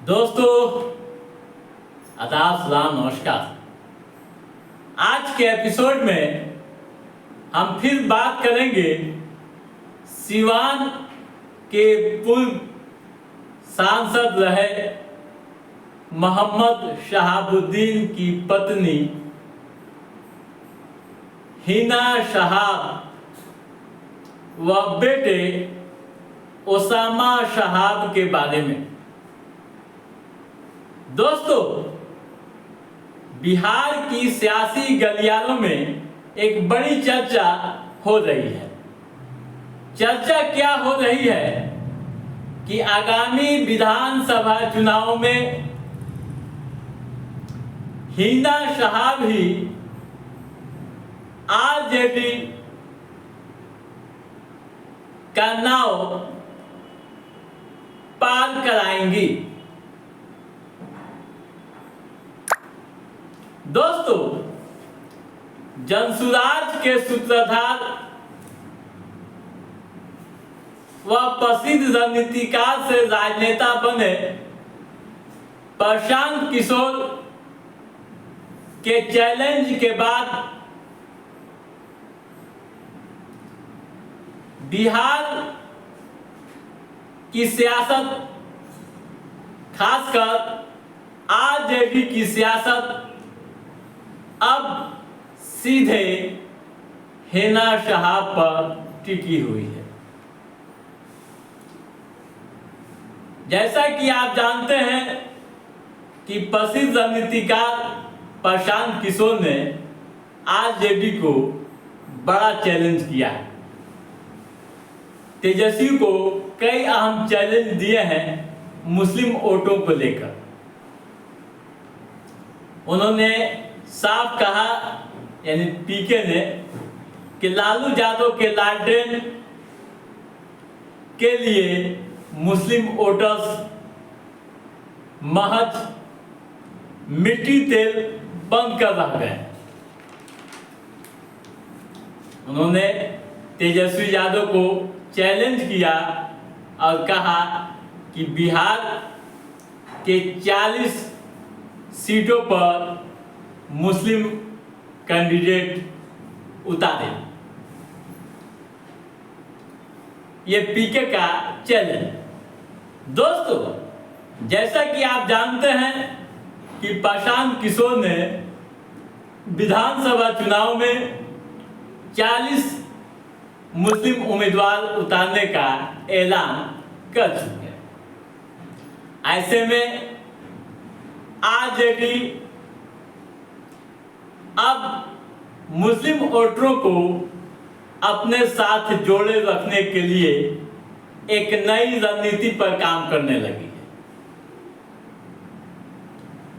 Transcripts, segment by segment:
दोस्तों, आदाब, सलाम, नमस्कार। आज के एपिसोड में हम फिर बात करेंगे सिवान के पूर्व सांसद रहे मोहम्मद शहाबुद्दीन की पत्नी हिना शहाब व बेटे ओसामा शहाब के बारे में। दोस्तों, बिहार की सियासी गलियारों में एक बड़ी चर्चा हो रही है। चर्चा क्या हो रही है कि आगामी विधानसभा चुनाव में हिना शहाब ही आरजेडी का नाव पार कराएंगी। दोस्तों, जनसुराज के सूत्रधार व प्रसिद्ध रणनीतिकार से राजनेता बने प्रशांत किशोर के चैलेंज के बाद बिहार की सियासत, खासकर आरजेडी की सियासत अब सीधे हिना शहाब पर टिकी हुई है। जैसा कि आप जानते हैं कि प्रसिद्ध रणनीतिकार प्रशांत किशोर ने आरजेडी को बड़ा चैलेंज किया है। तेजस्वी को कई अहम चैलेंज दिए हैं मुस्लिम वोटों को लेकर। उन्होंने साफ कहा, यानी पीके ने, कि लालू यादव के लालटेन के लिए मुस्लिम वोटर्स महज मिट्टी तेल बंद कर रह गए। उन्होंने तेजस्वी यादव को चैलेंज किया और कहा कि बिहार के 40 सीटों पर मुस्लिम कैंडिडेट उतारे। ये पीके का चैलेंज। दोस्तों, जैसा कि आप जानते हैं कि प्रशांत किशोर ने विधानसभा चुनाव में 40 मुस्लिम उम्मीदवार उतारने का ऐलान कर चुके हैं। ऐसे में आरजेडी अब मुस्लिम वोटरों को अपने साथ जोड़े रखने के लिए एक नई रणनीति पर काम करने लगी है।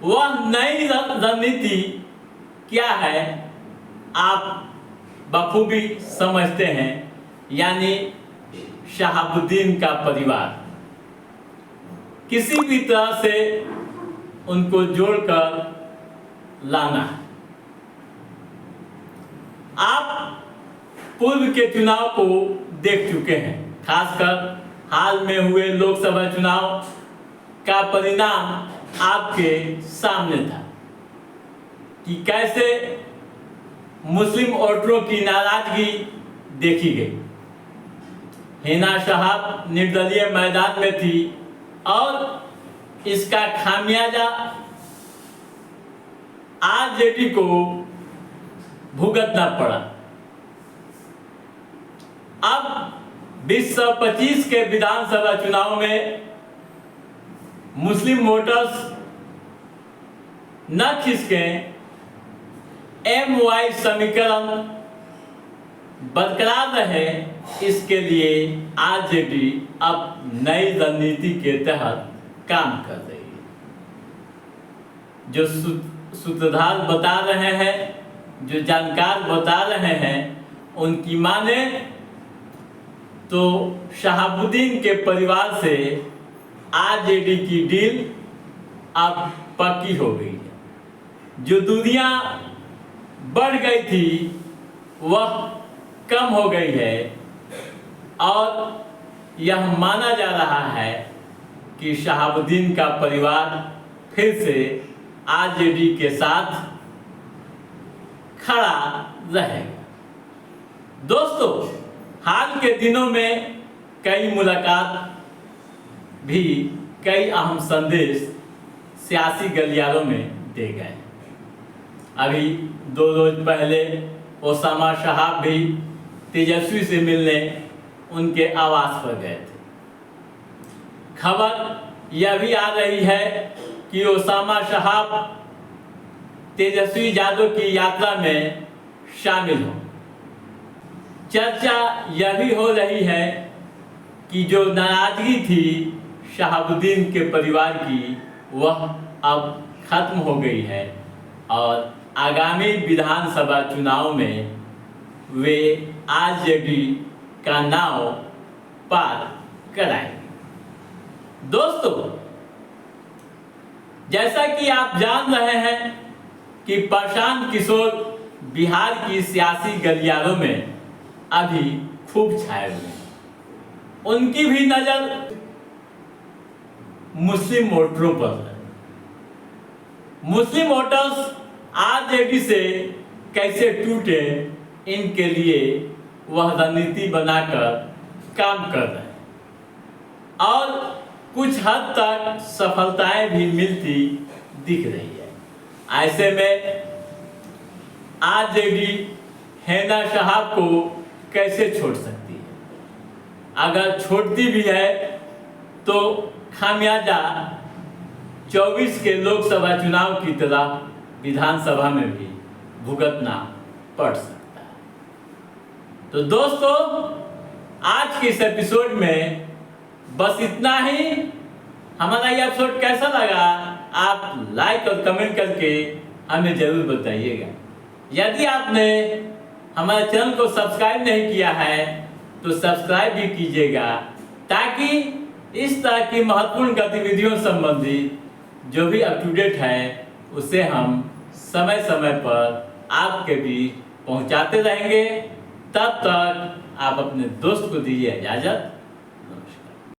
वह नई रणनीति क्या है, आप बखूबी समझते हैं, यानी शहाबुद्दीन का परिवार। किसी भी तरह से उनको जोड़कर लाना है। आप पूर्व के चुनाव को देख चुके हैं, खासकर हाल में हुए लोकसभा चुनाव का परिणाम आपके सामने था कि कैसे मुस्लिम वोटरों की नाराजगी देखी गई। हिना शहाब निर्दलीय मैदान में थी और इसका खामियाजा आरजेडी को भुगतना पड़ा। अब 2025 के विधानसभा चुनाव में मुस्लिम वोटर्स न खिसके, MY समीकरण बरकरार रहे, इसके लिए आरजेडी अब नई रणनीति के तहत काम कर रही है। जो सूत्रधार बता रहे हैं, जो जानकार बता रहे हैं, उनकी माने तो शहाबुद्दीन के परिवार से आरजेडी की डील अब पक्की हो गई है। जो दूरियां बढ़ गई थी वह कम हो गई है और यह माना जा रहा है कि शहाबुद्दीन का परिवार फिर से आरजेडी के साथ खड़ा रहेगा। दोस्तों, हाल के दिनों में कई मुलाकात भी कई अहम संदेश सियासी गलियारों में दे गए। अभी 2 रोज पहले ओसामा शहाब भी तेजस्वी से मिलने उनके आवास पर गए थे। खबर यह भी आ रही है कि ओसामा शहाब तेजस्वी यादव की यात्रा में शामिल हो। चर्चा यह भी हो रही है कि जो नाराजगी थी शहाबुद्दीन के परिवार की, वह अब खत्म हो गई है और आगामी विधानसभा चुनाव में वे आरजेडी का नाव पार कराएंगे। दोस्तों, जैसा कि आप जान रहे हैं कि प्रशांत किशोर बिहार की सियासी गलियारों में अभी खूब छाए हुए हैं। उनकी भी नजर मुस्लिम वोटरों पर है। मुस्लिम वोटर्स आरजेडी से कैसे टूटे, इनके लिए वह रणनीति बनाकर काम कर रहे हैं और कुछ हद तक सफलताएं भी मिलती दिख रही है। ऐसे में आरजेडी हैना शहाब को कैसे छोड़ सकती है? अगर छोड़ती भी है तो खामियाजा 24 के लोकसभा चुनाव की तरह विधानसभा में भी भुगतना पड़ सकता है। तो दोस्तों, आज के इस एपिसोड में बस इतना ही। हमारा ये एपिसोड कैसा लगा आप लाइक और कमेंट करके हमें जरूर बताइएगा। यदि आपने हमारे चैनल को सब्सक्राइब नहीं किया है तो सब्सक्राइब भी कीजिएगा, ताकि इस तरह की महत्वपूर्ण गतिविधियों संबंधी जो भी अप टू डेट है उसे हम समय समय पर आपके बीच पहुंचाते रहेंगे। तब तक आप अपने दोस्त को दीजिए इजाजत।